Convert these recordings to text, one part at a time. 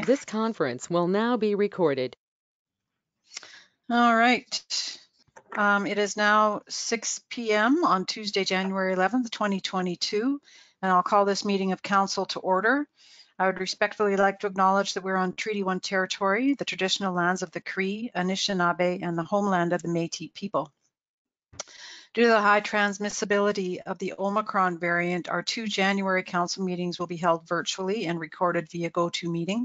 This conference will now be recorded. All right. It is now 6 p.m. on Tuesday, January 11th, 2022, and I'll call this meeting of council to order. I would respectfully like to acknowledge that we're on Treaty 1 territory, the traditional lands of the Cree, Anishinaabe, and the homeland of the Métis people. Due to the high transmissibility of the Omicron variant, our 2 January council meetings will be held virtually and recorded via GoToMeeting.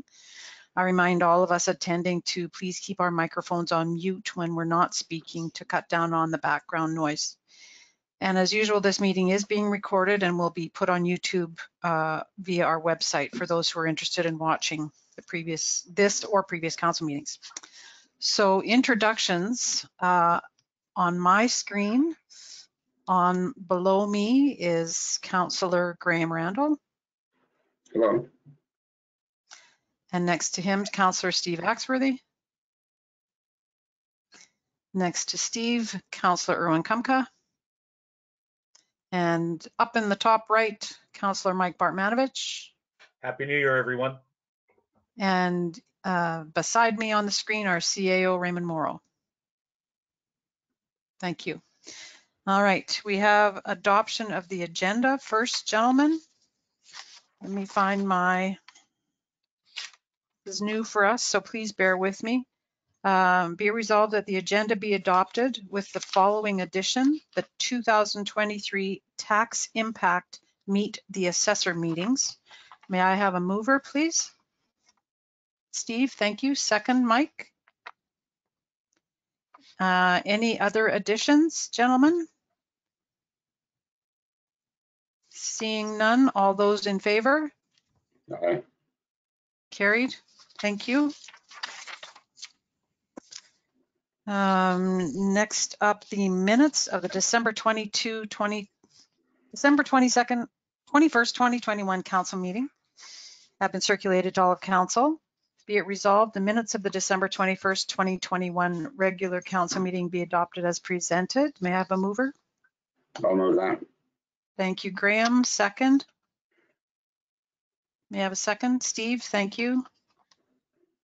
I remind all of us attending to please keep our microphones on mute when we're not speaking to cut down on the background noise. And as usual, this meeting is being recorded and will be put on YouTube via our website for those who are interested in watching this or previous council meetings. So introductions on my screen. On below me is Councillor Graham Randall. Hello. And next to him, Councillor Steve Axworthy. Next to Steve, Councillor Erwin Kumka. And up in the top right, Councillor Mike Bartmanovich. Happy New Year, everyone. And beside me on the screen, our CAO, Raymond Morrow. Thank you. All right, we have adoption of the agenda first, gentlemen. Let me find this is new for us, so please bear with me. Be resolved that the agenda be adopted with the following addition: the 2023 tax impact meet the assessor meetings. May I have a mover, please? Steve, thank you. Second, Mike. Any other additions, gentlemen? Seeing none, all those in favor? Aye. Carried. Thank you. Next up, the minutes of the December 22nd, 2021 council meeting have been circulated to all of council. Be it resolved, the minutes of the December 21st, 2021 regular council meeting be adopted as presented. May I have a mover? I'll move that. Thank you, Graham. Second. May I have a second? Steve, thank you.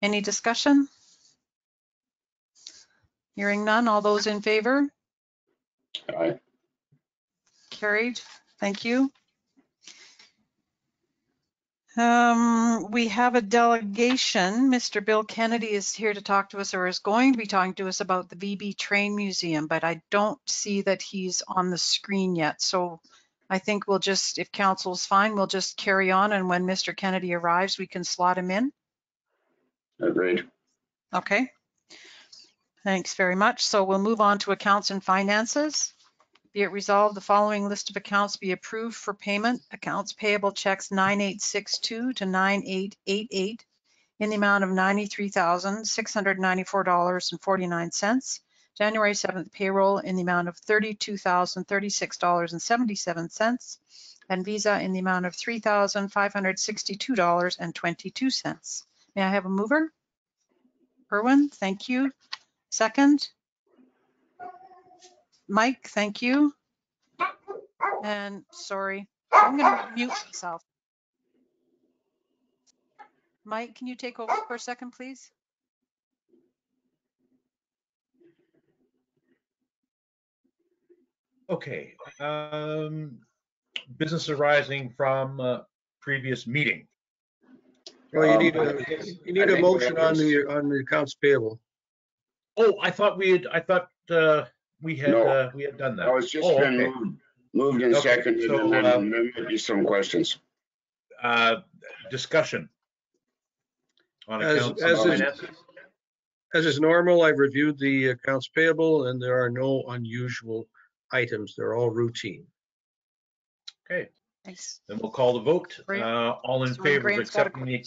Any discussion? Hearing none, all those in favor? Aye. Carried. Thank you. We have a delegation. Mr. Bill Kennedy is here to talk to us, or is going to be talking to us about the VB Train Museum, but I don't see that he's on the screen yet. So I think we'll just, if council's fine, we'll just carry on, and when Mr. Kennedy arrives, we can slot him in. Agreed. Okay. Thanks very much. So we'll move on to accounts and finances. Be it resolved, the following list of accounts be approved for payment. Accounts payable checks 9862 to 9888 in the amount of $93,694.49. January 7th payroll in the amount of $32,036.77, and Visa in the amount of $3,562.22. May I have a mover? Erwin, thank you. Second? Mike, thank you. And sorry, I'm going to mute myself. Mike, can you take over for a second, please? Okay. Business arising from previous meeting. Well, you need a motion on the accounts payable. Oh, I thought we had No. done that. No, it's just been moved and Okay, seconded, so, and then there might be some questions. Discussion on As accounts and finances. As is normal, I've reviewed the accounts payable and there are no unusual items. They're all routine. Okay. Thanks. Then we'll call the vote. All in favor of accepting the.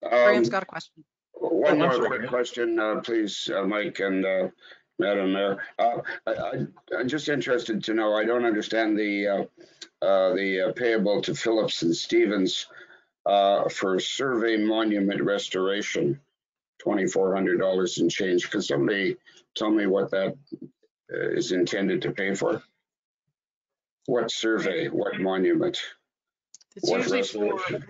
Graham's got a question. One more quick question, please, Mike and Madam Mayor. I'm just interested to know, I don't understand the payable to Phillips and Stevens for survey monument restoration, $2,400 and change. Could somebody tell me what that is intended to pay for? What survey, what monument? It's What usually for, resolution?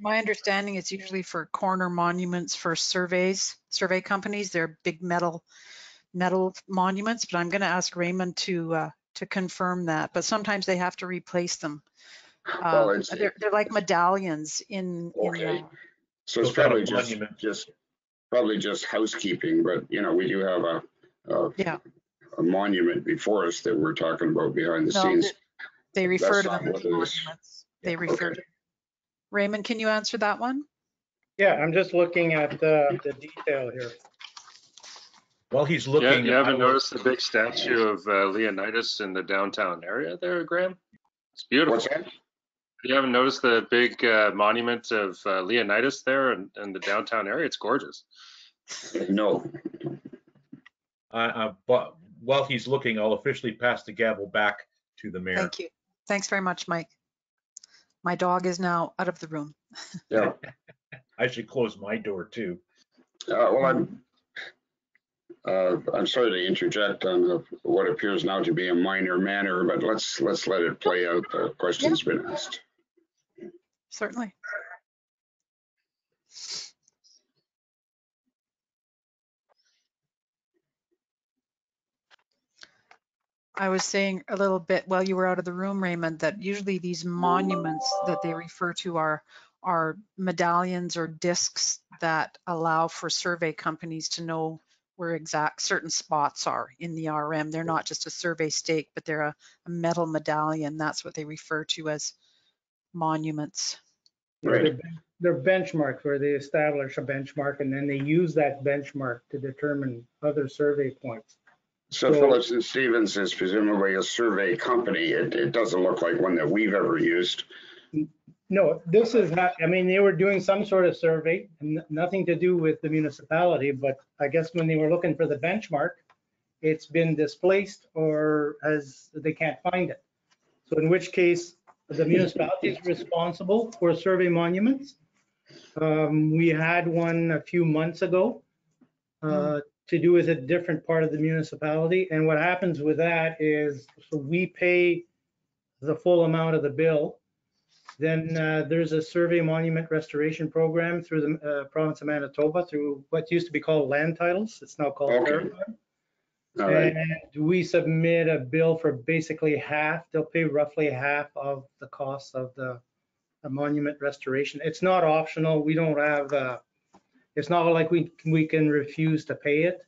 my understanding, it's usually for corner monuments for survey companies. They're big metal monuments, but I'm going to ask Raymond to confirm that. But sometimes they have to replace them. Well, it's They're like medallions in. okay. So it's Those are probably monuments. probably just housekeeping, but you know, we do have a monument before us that we're talking about behind the scenes. They refer to That's them not as what it is. monuments. They refer to. Raymond, can you answer that one? Yeah, I'm just looking at the detail here. While he's Yeah, looking, you I haven't will- noticed the big statue of Leonidas in the downtown area there, Graham? It's beautiful. What's that? You haven't noticed the big monument of Leonidas there in the downtown area? It's gorgeous. No. but while he's looking, I'll officially pass the gavel back to the mayor. Thank you. Thanks very much, Mike. My dog is now out of the room. Yeah. I should close my door too. Well, I'm sorry to interject on what appears now to be a minor matter, but let's let it play out. The question's been asked. Certainly. I was saying a little bit while you were out of the room, Raymond, that usually these monuments that they refer to are medallions or discs that allow for survey companies to know where exact certain spots are in the RM. They're not just a survey stake, but they're a metal medallion. That's what they refer to as monuments. Right. They're benchmarks where they establish a benchmark and then they use that benchmark to determine other survey points. So Phillips and Stevens is presumably a survey company. It doesn't look like one that we've ever used. No, this is not, I mean, they were doing some sort of survey, nothing to do with the municipality, but I guess when they were looking for the benchmark, it's been displaced or as they can't find it. So in which case, the municipality is responsible for survey monuments. We had one a few months ago to do with a different part of the municipality. And what happens with that is, so we pay the full amount of the bill. Then there's a survey monument restoration program through the province of Manitoba through what used to be called land titles. It's now called Verify. All right. And we submit a bill for basically half. They'll pay roughly half of the cost of the monument restoration. It's not optional. We don't have, it's not like we can refuse to pay it.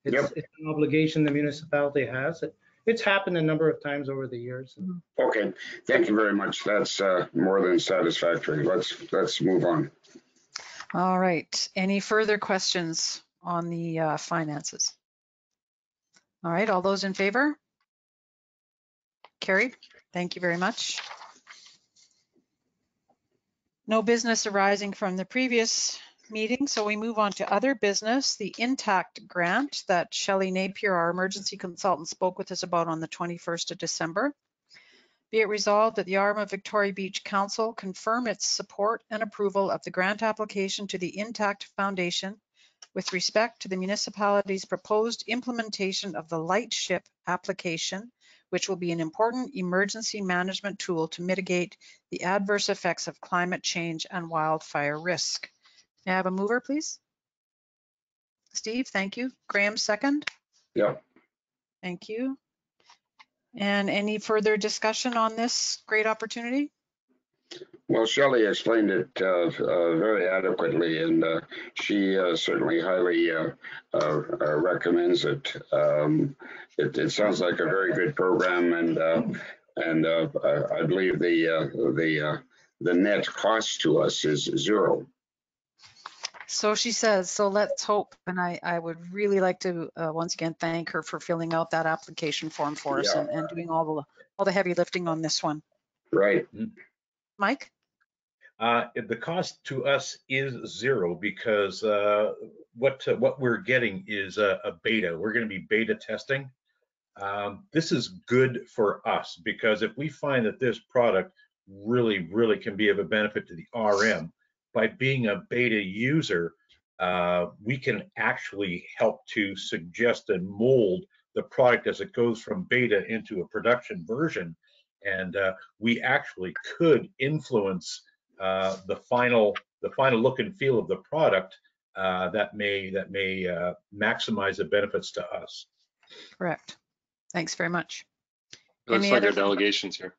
It's an obligation the municipality has. It's happened a number of times over the years. Okay, thank you very much. That's more than satisfactory. Let's move on. All right. Any further questions on the finances? All right. All those in favor? Carried. Thank you very much. No business arising from the previous meeting, so we move on to other business, the Intact grant that Shelley Napier, our emergency consultant, spoke with us about on the 21st of December. Be it resolved that the RM of Victoria Beach Council confirm its support and approval of the grant application to the Intact Foundation with respect to the municipality's proposed implementation of the Lightship application, which will be an important emergency management tool to mitigate the adverse effects of climate change and wildfire risk. May I have a mover, please? Steve, thank you. Graham, second. Yeah. Thank you. And any further discussion on this great opportunity? Well, Shelley explained it very adequately, and she certainly highly recommends it. It sounds like a very good program, and I believe the net cost to us is zero. So she says, so let's hope. And I would really like to once again thank her for filling out that application form for us and doing all the heavy lifting on this one. Right. Mike? The cost to us is zero because what we're getting is a beta. We're going to be beta testing. This is good for us because if we find that this product really can be of a benefit to the RM, by being a beta user, we can actually help to suggest and mold the product as it goes from beta into a production version. and we actually could influence the final look and feel of the product that may maximize the benefits to us. Correct. Thanks very much. Looks Any like our other delegations here.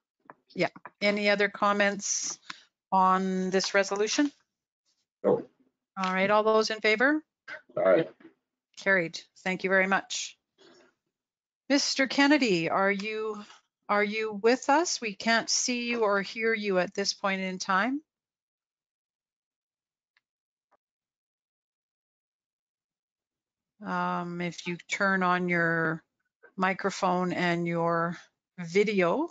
Yeah. Any other comments on this resolution? No. All right. All those in favor? Aye. Carried. Thank you very much. Mr. Kennedy, are you with us? We can't see you or hear you at this point in time. If you turn on your microphone and your video.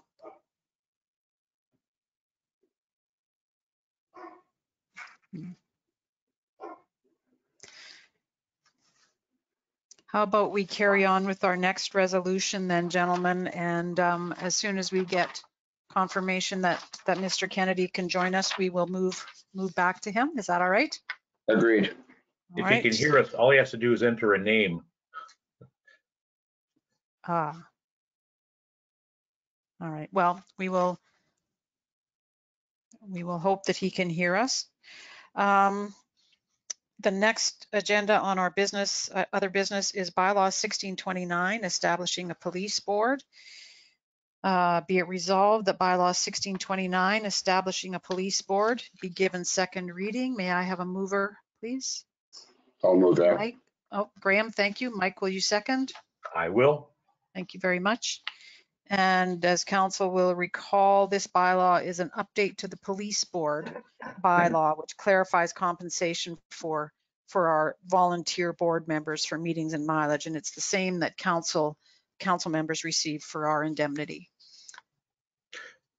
How about we carry on with our next resolution then, gentlemen, and as soon as we get confirmation that Mr. Kennedy can join us, we will move back to him. Is that all right? Agreed. If he can hear us, all he has to do is enter a name. All right. Well, we will hope that he can hear us. The next agenda on our business, other business, is bylaw 1629, establishing a police board. Be it resolved that bylaw 1629, establishing a police board, be given second reading. May I have a mover, please? I'll move that. Mike? Oh, Graham, thank you. Mike, will you second? I will. Thank you very much. And as council will recall, this bylaw is an update to the police board bylaw, which clarifies compensation for our volunteer board members for meetings and mileage. And it's the same that council members receive for our indemnity.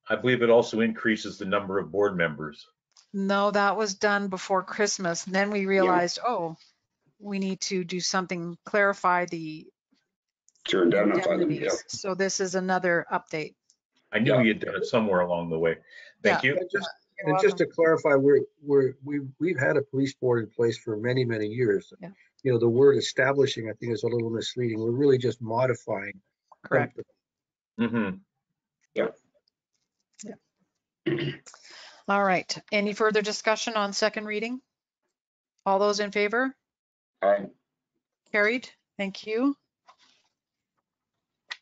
I believe it also increases the number of board members. No, that was done before Christmas. And then we realized, oh, we need to do something, clarify the To indemnify them, yeah. indemnities. So this is another update. I knew he had done it somewhere along the way. Thank you. And just to clarify, we've had a police board in place for many, many years. Yeah. You know, the word establishing, I think, is a little misleading. We're really just modifying. Correct. Mm-hmm. Yeah. All right. Any further discussion on second reading? All those in favor? Aye. Carried. Thank you.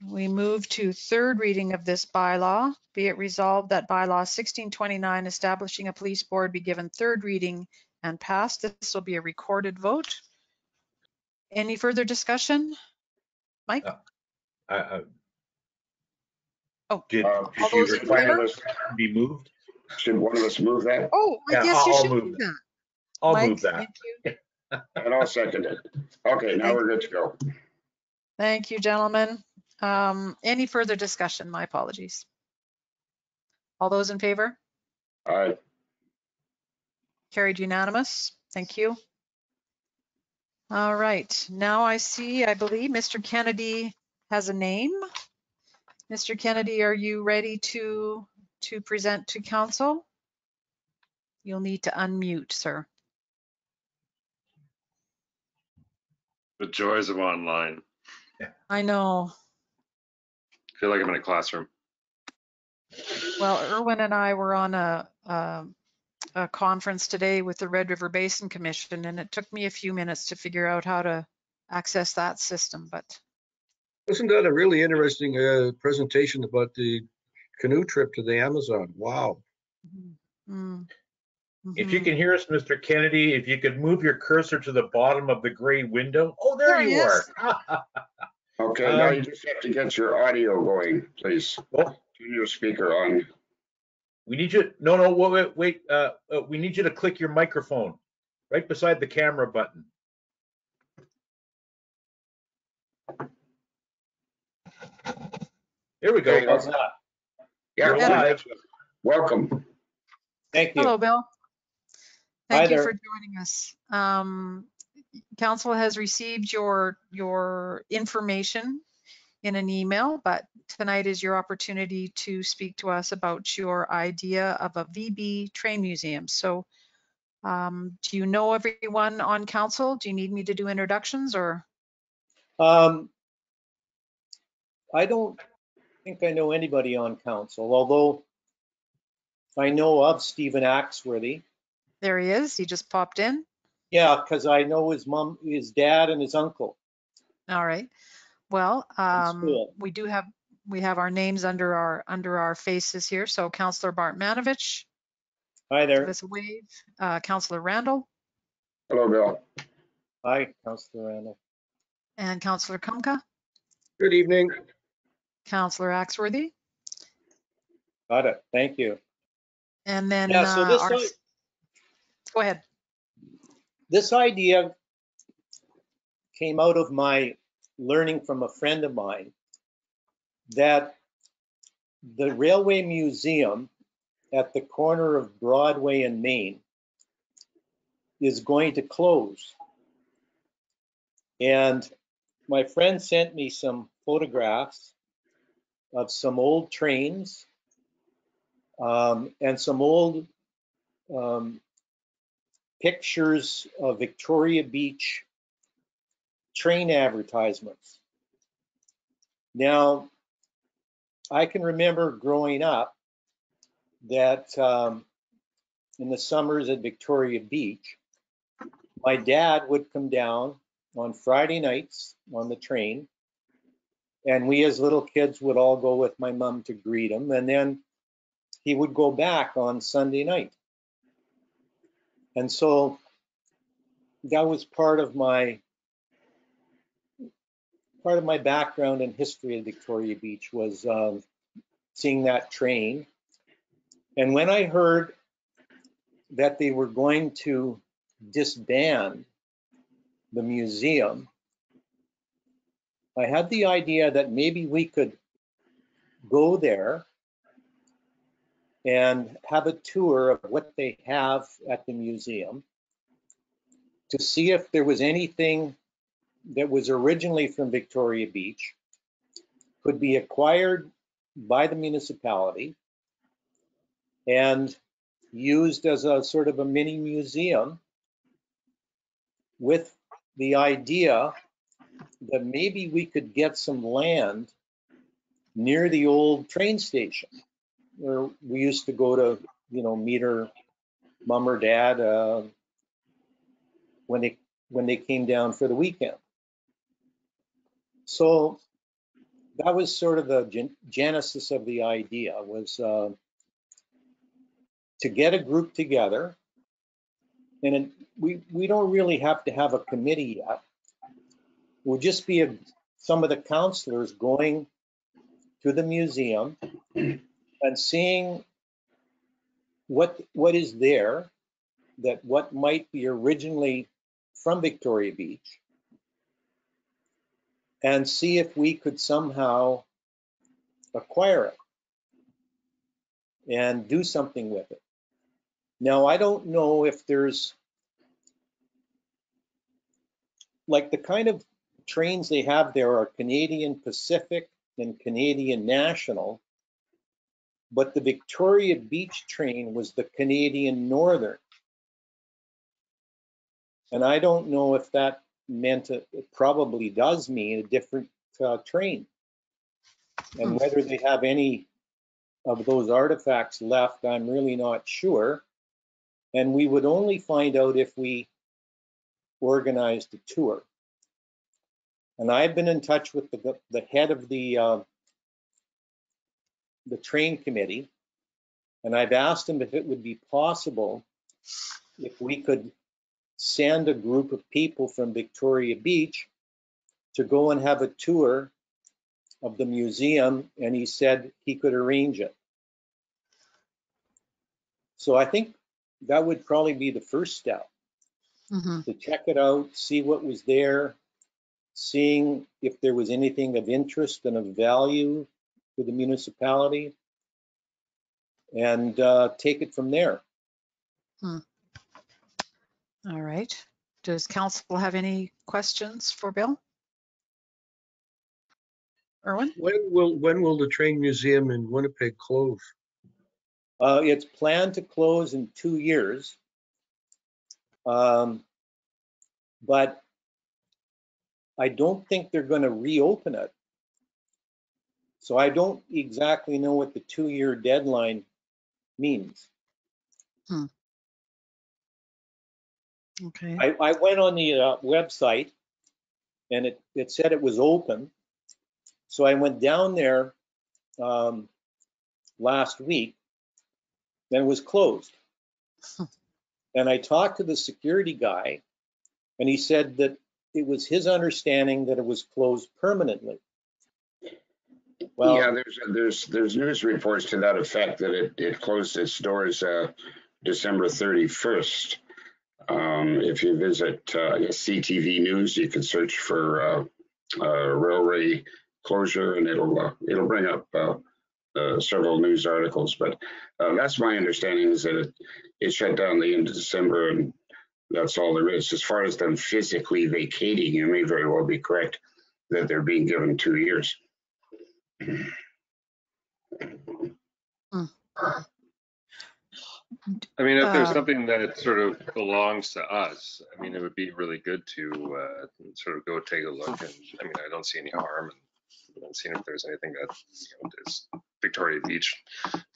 We move to third reading of this bylaw. Be it resolved that bylaw 1629, establishing a police board, be given third reading and passed. This will be a recorded vote. Any further discussion? Mike? Did all you those in require favor? this to be moved? Should one of us move that? Oh, I Yeah, guess you I'll should move do that. I'll Mike, move that. Thank you. And I'll second it. Okay, now we're good to go. Thank you, gentlemen. Any further discussion? My apologies. All those in favor? Aye. Carried unanimous. Thank you. All right. Now I believe Mr. Kennedy has a name. Mr. Kennedy, are you ready to present to council? You'll need to unmute, sir. The joys of online. I know. I feel like I'm in a classroom. Well, Erwin and I were on a conference today with the Red River Basin Commission, and it took me a few minutes to figure out how to access that system, but. Wasn't that a really interesting presentation about the canoe trip to the Amazon? Wow. Mm-hmm. If you can hear us, Mr. Kennedy, if you could move your cursor to the bottom of the gray window. Oh, there you are. Okay, now you just have to get your audio going, please. Oh. Turn your speaker on. We need you. No, wait. We need you to click your microphone right beside the camera button. Here we go. There you go. How's that? Yeah, You're live. welcome. Thank you. Hello, Bill. Hi Thank you there. for joining us. Council has received your information in an email, but tonight is your opportunity to speak to us about your idea of a VB train museum. So do you know everyone on council? Do you need me to do introductions or? I don't think I know anybody on council, although I know of Stephen Axworthy. There he is. He just popped in. Yeah, because I know his mom, his dad, and his uncle All right. Well, in school. we have our names under our faces here. So Councillor Bartmanovich, Hi give there. us a wave. Councillor Randall Hello, Bill. Hi, Councillor Randall. and Councillor Kumka, Good evening. Councillor Axworthy, Got it. Thank you. and then Yeah, so go ahead. this idea came out of my learning from a friend of mine that the Railway Museum at the corner of Broadway and Main is going to close. And my friend sent me some photographs of some old trains and some old pictures of Victoria Beach train advertisements. Now, I can remember growing up that in the summers at Victoria Beach, my dad would come down on Friday nights on the train, and we as little kids would all go with my mom to greet him, and then he would go back on Sunday night. And so that was part of my background and history of Victoria Beach was seeing that train. And when I heard that they were going to disband the museum, I had the idea that maybe we could go there and have a tour of what they have at the museum to see if there was anything that was originally from Victoria Beach, could be acquired by the municipality and used as a sort of a mini museum, with the idea that maybe we could get some land near the old train station where we used to go to, meet her mom or dad when they came down for the weekend. So that was sort of the genesis of the idea, was to get a group together. And we don't really have to have a committee yet. It would just be some of the councillors going to the museum and seeing what is there, that what might be originally from Victoria Beach, and see if we could somehow acquire it and do something with it. Now, I don't know if there's, like, the kind of trains they have there are Canadian Pacific and Canadian National, but the Victoria Beach train was the Canadian Northern. And I don't know if that meant it probably does mean a different train. And whether they have any of those artifacts left, I'm really not sure. And we would only find out if we organized a tour. And I've been in touch with the head of the train committee, and I've asked him if it would be possible if we could send a group of people from Victoria Beach to go and have a tour of the museum, and he said he could arrange it. So I think that would probably be the first step, to check it out, see what was there, seeing if there was anything of interest and of value to the municipality, and take it from there. All right. Does council have any questions for Bill? Erwin? When will the train museum in Winnipeg close? It's planned to close in 2 years, but I don't think they're going to reopen it. So I don't exactly know what the 2-year deadline means. Okay. I went on the website and it said it was open. So I went down there last week and it was closed. And I talked to the security guy and he said that it was his understanding that it was closed permanently. Well, Yeah, there's news reports to that effect that it closed its doors December 31st. If you visit I guess CTV News, you can search for railway closure, and it'll bring up several news articles. But that's my understanding, is that it shut down the end of December, and that's all there is. As far as them physically vacating, you may very well be correct that they're being given 2 years. I mean, if there's something that sort of belongs to us, I mean, it would be really good to sort of go take a look. And I mean, I don't see any harm in seeing if there's anything that is Victoria Beach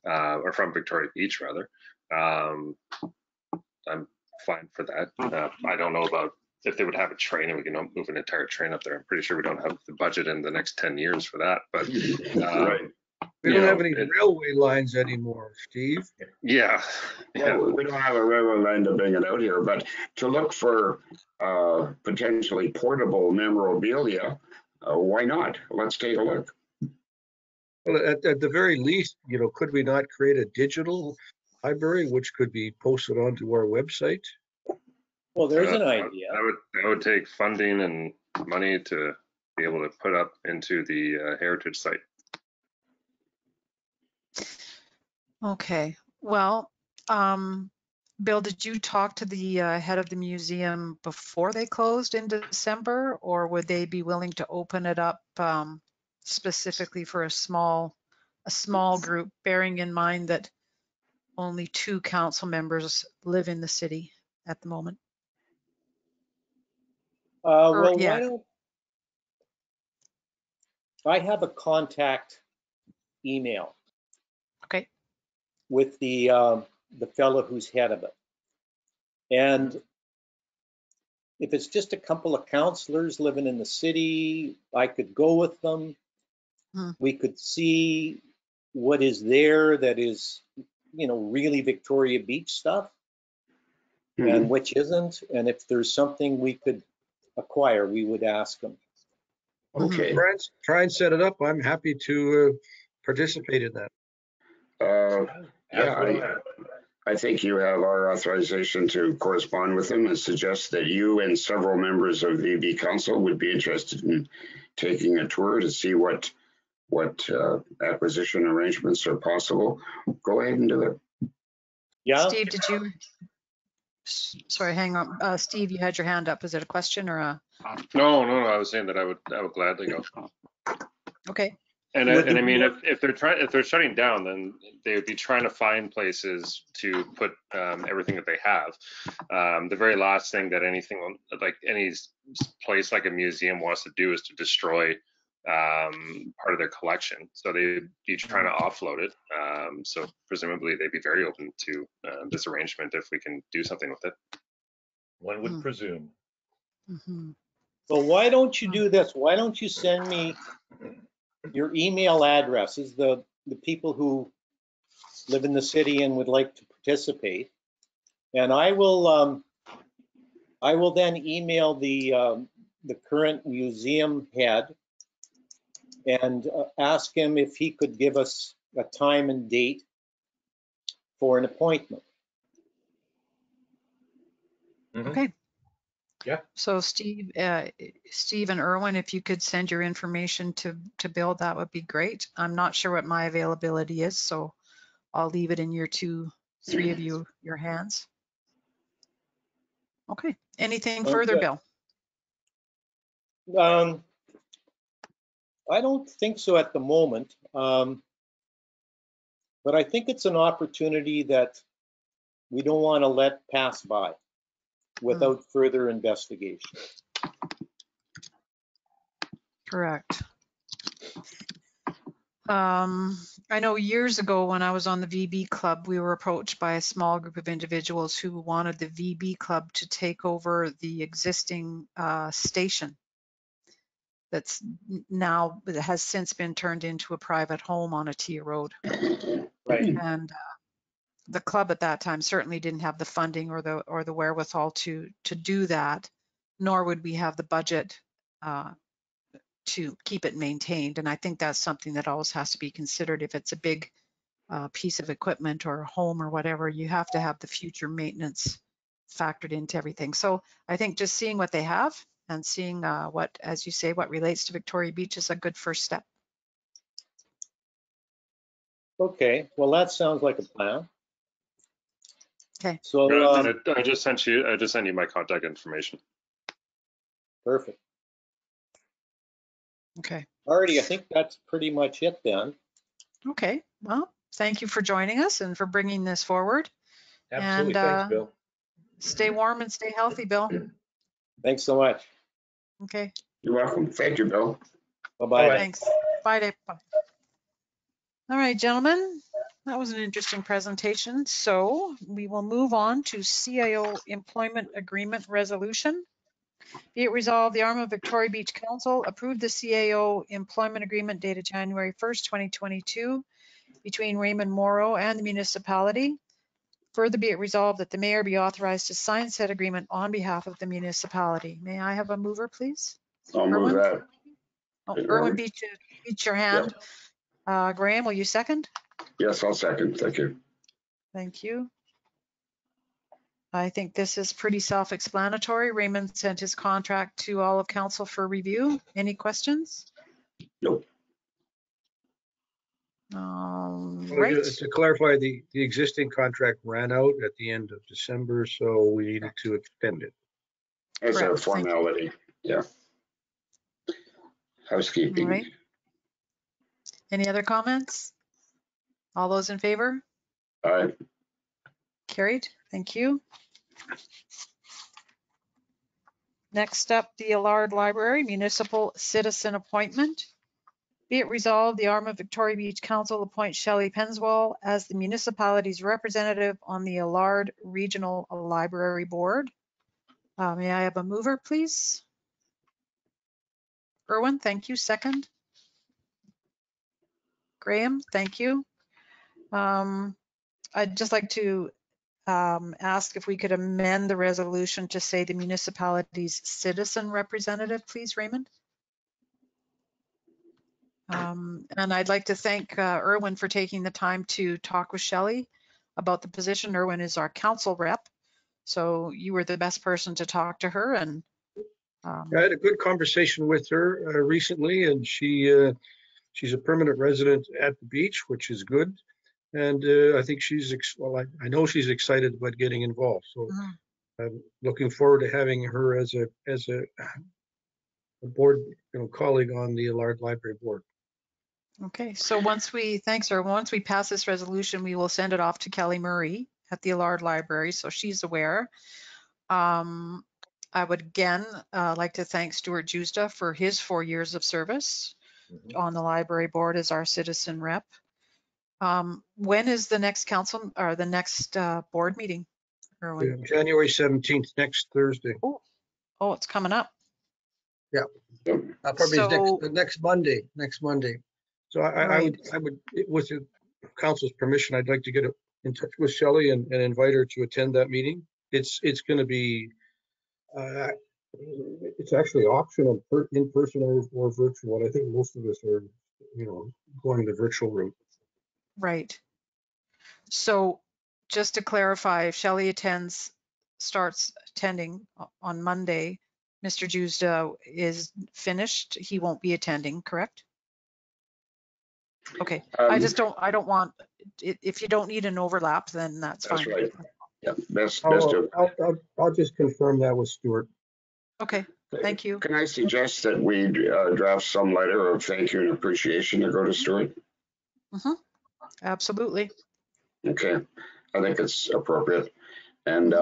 or from Victoria Beach rather. I'm fine for that. I don't know about if they would have a train and we can move an entire train up there. I'm pretty sure we don't have the budget in the next 10 years for that. But Right. We don't have any railway lines anymore, Steve. Yeah. Well, we don't have a railroad line to bring it out here, but to look for potentially portable memorabilia, why not? Let's take a look. Well, at the very least, could we not create a digital library which could be posted onto our website? well, there's an idea. That would take funding and money to be able to put up into the heritage site. Okay. Well, Bill, did you talk to the head of the museum before they closed in December, or would they be willing to open it up specifically for a small group, bearing in mind that only 2 council members live in the city at the moment? Well, yeah. why don't I have a contact email Okay. with the fellow who's head of it, and if it's just a couple of counselors living in the city, I could go with them. We could see what is there that is, really Victoria Beach stuff, and which isn't. And if there's something we could acquire, we would ask them. Okay. Try and set it up. I'm happy to participate in that. Yeah, I think you have our authorization to correspond with them and suggest that you and several members of VB Council would be interested in taking a tour to see what acquisition arrangements are possible. Go ahead and do it. Yeah. Steve, did you? Sorry, hang on. Steve, you had your hand up. Is it a question or a? No. I was saying that I would gladly go. Okay. And I mean, if they're shutting down, then they would be trying to find places to put everything that they have. The very last thing that any place like a museum wants to do is to destroy part of their collection. So they'd be trying to offload it. So presumably they'd be very open to this arrangement if we can do something with it. One would presume. So why don't you do this? Why don't you send me your email addresses, the people who live in the city and would like to participate, and I will then email the current museum head and ask him if he could give us a time and date for an appointment. Okay. Yeah. So Steve and Erwin, if you could send your information to Bill, that would be great. I'm not sure what my availability is, so I'll leave it in your 3 of your hands. Okay. Anything further, Bill? I don't think so at the moment, but I think it's an opportunity that we don't want to let pass by without further investigation. Correct. I know years ago when I was on the VB club, we were approached by a small group of individuals who wanted the VB club to take over the existing station that's now has since been turned into a private home on a T road. Right. And the club at that time certainly didn't have the funding or the wherewithal to do that, nor would we have the budget to keep it maintained. And I think that's something that always has to be considered. If it's a big piece of equipment or a home or whatever, you have to have the future maintenance factored into everything. So I think just seeing what they have and seeing what, as you say, what relates to Victoria Beach is a good first step. Okay, well, that sounds like a plan. Okay. So, I just sent you my contact information. perfect. Okay. Alrighty, I think that's pretty much it then. Okay. Well, thank you for joining us and for bringing this forward. Absolutely. And Thanks, Bill. stay warm and stay healthy, Bill. Thanks so much. Okay. You're welcome. Thank you, Bill. Bye-bye. Bye. Thanks. Bye, Dave. Bye. All right, gentlemen, that was an interesting presentation. So we will move on to CIO Employment Agreement Resolution. Be it resolved, the arm of Victoria Beach Council approved the CAO employment agreement dated January 1st, 2022 between Raymond Morrow and the municipality. Further be it resolved that the mayor be authorized to sign said agreement on behalf of the municipality. May I have a mover, please? I'll move Erwin? that. Oh, Erwin? Erwin beat your hand. Graham, will you second? Yes, I'll second. Thank you. Thank you. I think this is pretty self-explanatory. Raymond sent his contract to all of council for review. Any questions? Nope. Right. To clarify, the existing contract ran out at the end of December, so we needed to extend it. As a Correct. Thank you. formality. Yeah. Housekeeping. All right. Any other comments? All those in favor? All right. Carried. Thank you. Next up, the Allard Library Municipal Citizen Appointment. Be it resolved, the arm of Victoria Beach Council appoints Shelley Penswell as the municipality's representative on the Allard Regional Library Board. May I have a mover, please? Erwin, thank you. Second. Graham, thank you. I'd just like to ask if we could amend the resolution to say the municipality's citizen representative, please, Raymond. And I'd like to thank Erwin for taking the time to talk with Shelley about the position. Erwin is our council rep, so you were the best person to talk to her. And I had a good conversation with her recently, and she's a permanent resident at the beach, which is good. And I think I know she's excited about getting involved. So I'm looking forward to having her as a board, colleague on the Allard Library Board. okay, so once we pass this resolution, we will send it off to Kelly Murray at the Allard Library, so she's aware. I would again like to thank Stuart Justa for his 4 years of service on the library board as our citizen rep. When is the next council or the next board meeting, Erwin? Yeah, January 17th, next Thursday. Oh, it's coming up. Yeah, probably next Monday. So I would, with the council's permission, I'd like to get in touch with Shelley and invite her to attend that meeting. It's going to be, it's actually optional in person or virtual. And I think most of us are, going the virtual route. Right. So just to clarify, if Shelley starts attending on Monday, Mr. Justa is finished. He won't be attending, correct? Okay. I don't want, if you don't need an overlap, then that's fine. That's right. Yeah, best. I'll just confirm that with Stuart. Okay, thank you. Can I suggest that we draft some letter of thank you and appreciation to go to Stuart? Absolutely. Okay, I think it's appropriate. And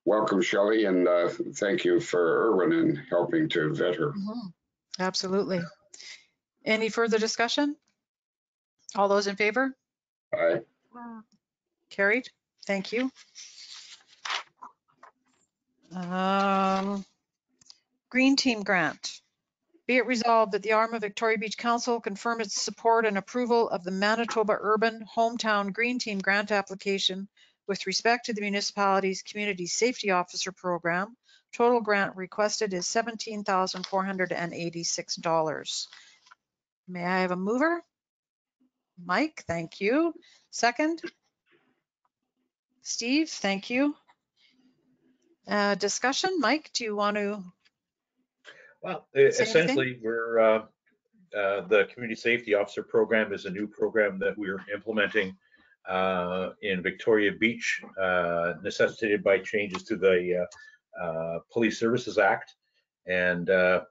welcome, Shelley, and thank you for Erwin in helping to vet her. Absolutely. Any further discussion? All those in favor? Aye. Carried. Thank you. Green Team Grant. Be it resolved that the Arm of Victoria Beach Council confirm its support and approval of the Manitoba Urban Hometown Green Team Grant application with respect to the municipality's Community Safety Officer Program. Total grant requested is $17,486. May I have a mover? Mike, thank you. Second? Steve, thank you. Discussion, Mike, do you want to? Well, Say anything? essentially, we're the Community Safety Officer Program is a new program that we're implementing in Victoria Beach, necessitated by changes to the Police Services Act. And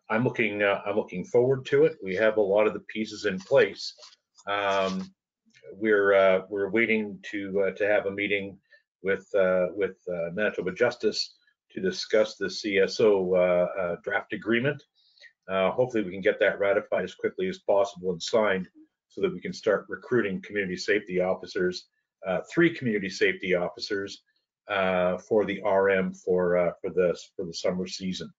I'm looking forward to it. We have a lot of the pieces in place. We're waiting to have a meeting with Manitoba Justice to discuss the CSO draft agreement. Hopefully we can get that ratified as quickly as possible and signed so that we can start recruiting community safety officers, 3 community safety officers for the RM for the summer season.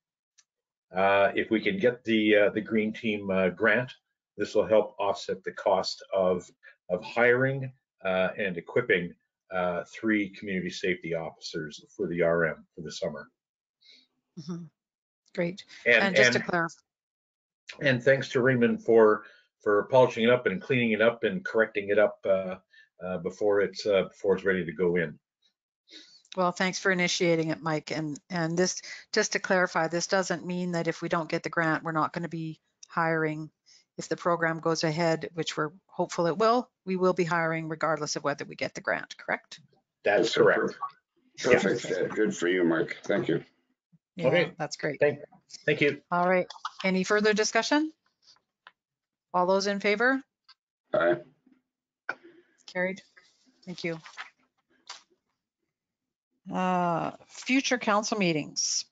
If we can get the Green Team grant, this will help offset the cost of hiring and equipping 3 community safety officers for the RM for the summer. Mm-hmm. Great. And just to clarify. And thanks to Raymond for polishing it up and cleaning it up and correcting it up before it's ready to go in. Well, thanks for initiating it, Mike. And this, just to clarify, this doesn't mean that if we don't get the grant, we're not going to be hiring. If the program goes ahead, which we're hopeful it will, we will be hiring regardless of whether we get the grant, correct? That's correct. Perfect. Yeah. Good for you, Mike. Thank you. Yeah, okay. That's great. Thank you. All right. Any further discussion? All those in favor? Aye. Carried. Thank you. Future council meetings.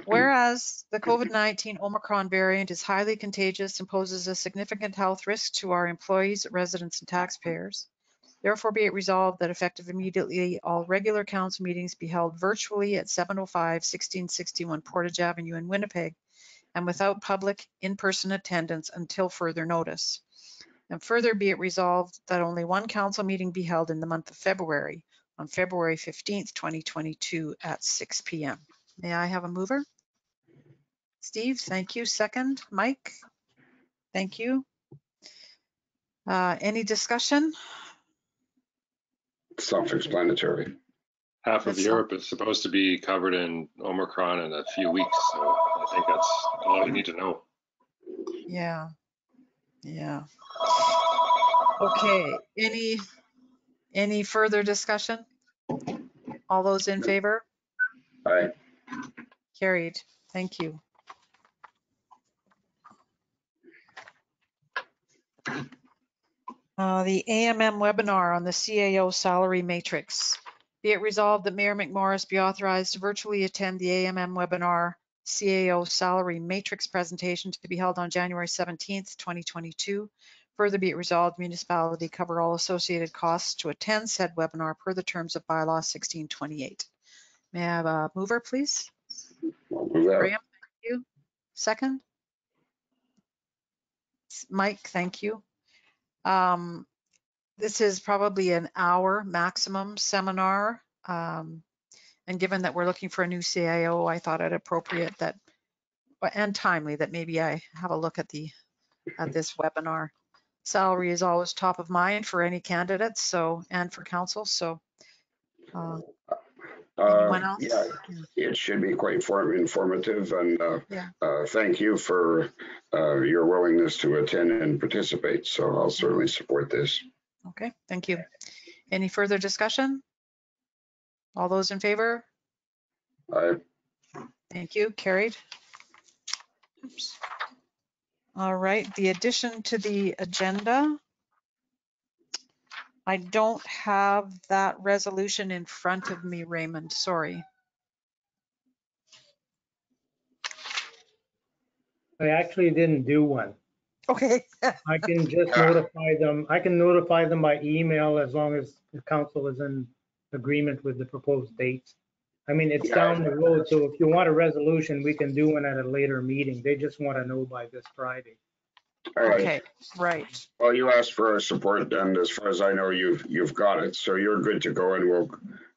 Whereas the COVID-19 Omicron variant is highly contagious and poses a significant health risk to our employees, residents, and taxpayers, therefore be it resolved that effective immediately, all regular council meetings be held virtually at 705 1661 Portage Avenue in Winnipeg and without public in-person attendance until further notice. And further be it resolved that only one council meeting be held in the month of February, on February 15th, 2022 at 6 p.m. May I have a mover? Steve, thank you. Second, Mike, thank you. Any discussion? Self-explanatory. Half of Europe is supposed to be covered in Omicron in a few weeks, so I think that's all you need to know. Yeah. Okay, any further discussion? All those in favor? Aye. Carried. Thank you. The AMM webinar on the CAO salary matrix. Be it resolved that Mayor McMorris be authorized to virtually attend the AMM webinar CAO salary matrix presentation to be held on January 17th, 2022. Further be it resolved, municipality cover all associated costs to attend said webinar per the terms of bylaw 1628. May I have a mover, please? Graham, thank you. Second? Mike, thank you. This is probably an hour maximum seminar. And given that we're looking for a new CIO, I thought it appropriate that, and timely, that maybe I have a look at this webinar. Salary is always top of mind for any candidates, so, and for council, so. Anyone else? Yeah, it should be quite informative, and thank you for your willingness to attend and participate. So I'll certainly support this. Okay, thank you. Any further discussion? All those in favor? Aye. Thank you. Carried. Oops. All right, the addition to the agenda. I don't have that resolution in front of me, Raymond, sorry. I actually didn't do one. Okay. I can just Yeah. notify them. I can notify them by email as long as the council is in agreement with the proposed dates. I mean, it's Yeah. down the road, so if you want a resolution, we can do one at a later meeting. They just want to know by this Friday. All right. Okay, right. Well, you asked for our support, and as far as I know, you've got it. So you're good to go, and we'll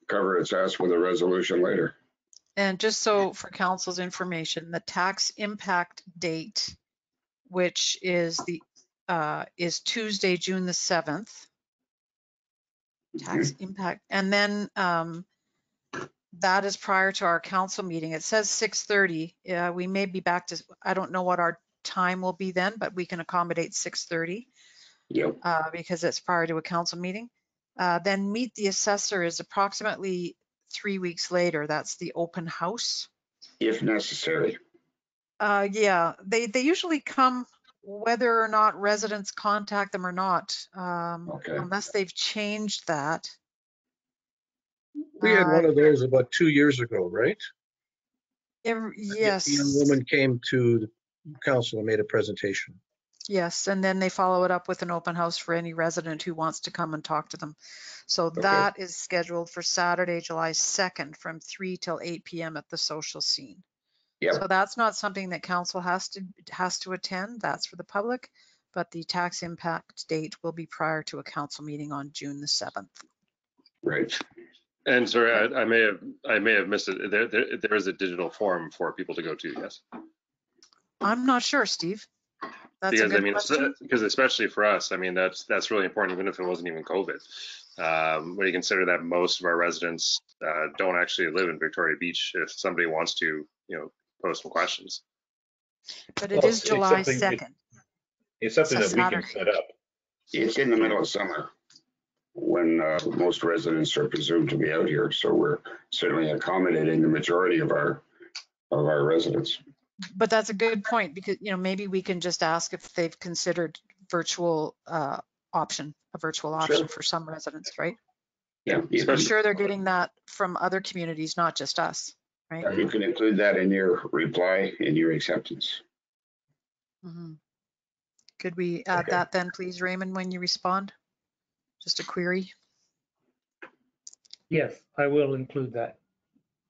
cover its ass with a resolution later. And just so for council's information, the tax impact date, which is Tuesday, June the 7th. Tax impact, and then that is prior to our council meeting. It says 6:30. We may be back to, I don't know what our time will be then, but we can accommodate 6:30 Yep. because it's prior to a council meeting. Then meet the assessor is approximately 3 weeks later. That's the open house. If necessary. Yeah, they usually come whether or not residents contact them or not, Okay. unless they've changed that. We had one of those about 2 years ago, right? Yes. A young woman came to the council and made a presentation. Yes, and then they follow it up with an open house for any resident who wants to come and talk to them. So Okay. that is scheduled for Saturday, July 2nd from 3 till 8 p.m. at the social scene. Yep. So that's not something that council has to attend. That's for the public, but the tax impact date will be prior to a council meeting on June the 7th. Right. And sorry, I may have missed it. There is a digital form for people to go to. Yes. I'm not sure, Steve. That's Because a good question. because especially for us, I mean that's really important, even if it wasn't even COVID. When you consider that most of our residents don't actually live in Victoria Beach, if somebody wants to, pose some questions. But it is July 2nd. It's something that we can Saturday. set up. It's in the middle of summer when most residents are presumed to be out here. So we're certainly accommodating the majority of our residents. But that's a good point because, maybe we can just ask if they've considered virtual option Sure. for some residents, right? Yeah. I'm sure they're getting that from other communities, not just us, right? You can include that in your reply, in your acceptance. Mm-hmm. Could we add that then, please, Raymond, when you respond? Just a query. Yes, I will include that.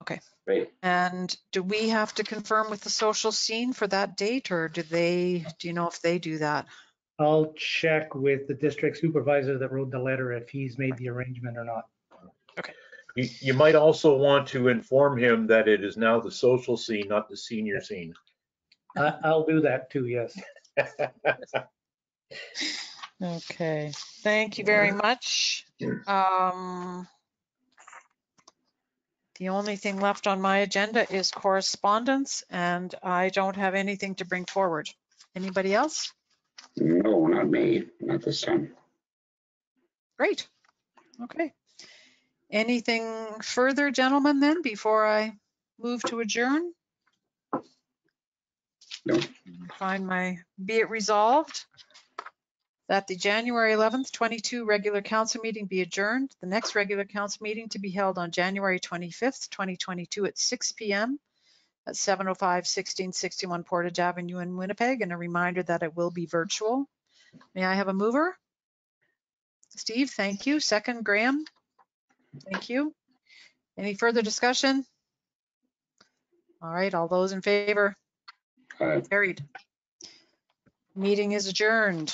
Okay. Great. And do we have to confirm with the social scene for that date, or do you know if they do that? I'll check with the district supervisor that wrote the letter if he's made the arrangement or not. Okay. You might also want to inform him that it is now the social scene, not the senior scene. I'll do that too, yes. Okay. Thank you very much. The only thing left on my agenda is correspondence, and I don't have anything to bring forward. Anybody else? No, not me. Not this time. Great. Okay. Anything further, gentlemen, then, before I move to adjourn? No. Be it resolved that the January 11th, 22 regular council meeting be adjourned. The next regular council meeting to be held on January 25th, 2022 at 6 p.m. at 705 1661 Portage Avenue in Winnipeg, and a reminder that it will be virtual. May I have a mover? Steve, thank you. Second, Graham. Thank you. Any further discussion? All right, all those in favor? Carried. Meeting is adjourned.